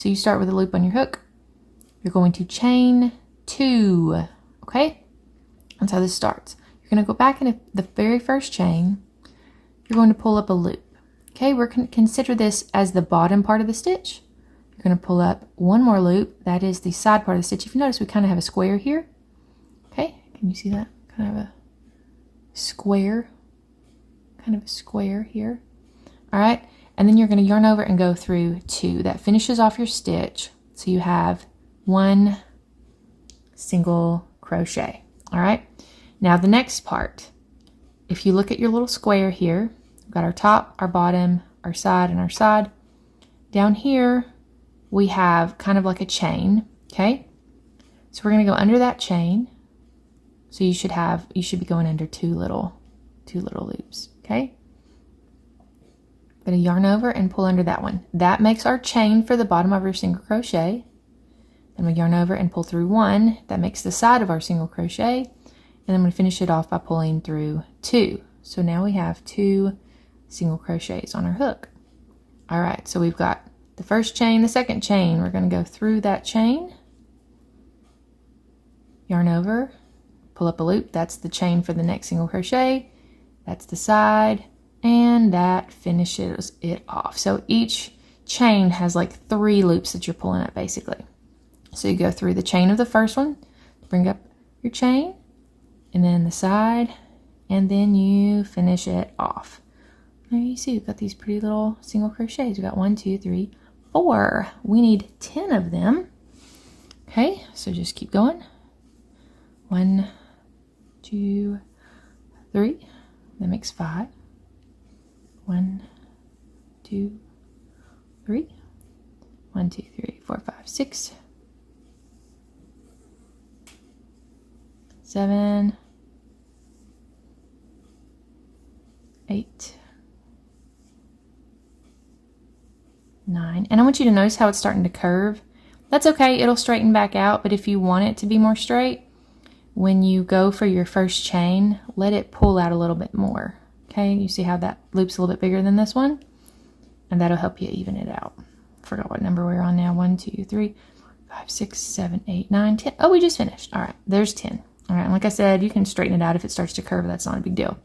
So you start with a loop on your hook. You're going to chain 2, okay? That's how this starts. You're going to go back into the very first chain. You're going to pull up a loop. Okay, we're going to consider this as the bottom part of the stitch. You're going to pull up one more loop. That is the side part of the stitch. If you notice, we kind of have a square here. Okay, can you see that? Kind of a square. Kind of a square here. All right, and then you're going to yarn over and go through 2. That finishes off your stitch. So you have 1 single crochet. All right, now the next part. If you look at your little square here, we've got our top, our bottom, our side, and our side. Down here, we have kind of like a chain, okay? So we're gonna go under that chain. So you should be going under two little loops, okay? Gonna yarn over and pull under that one. That makes our chain for the bottom of our single crochet. Then we yarn over and pull through 1. That makes the side of our single crochet. And then I'm going to finish it off by pulling through 2. So now we have 2 single crochets on our hook. All right, so we've got the first chain, the second chain. We're going to go through that chain, yarn over, pull up a loop. That's the chain for the next single crochet. That's the side, and that finishes it off. So each chain has like 3 loops that you're pulling up basically. So you go through the chain of the first one, bring up your chain, and then the side, and then you finish it off. There you see we've got these pretty little single crochets. We've got 1, 2, 3, 4. We need 10 of them. Okay, so just keep going. 1, 2, 3. That makes 5. 1, 2, 3. 1, 2, 3, 4, 5, 6. 7, 8, 9. And I want you to notice how it's starting to curve. That's okay, it'll straighten back out, but if you want it to be more straight, when you go for your first chain, let it pull out a little bit more. Okay, you see how that loop's a little bit bigger than this one? And that'll help you even it out. Forgot what number we're on now. 1, 2, 3, 4, 5, 6, 7, 8, 9, 10. Oh, we just finished. All right, there's 10. All right, like I said, you can straighten it out if it starts to curve. That's not a big deal.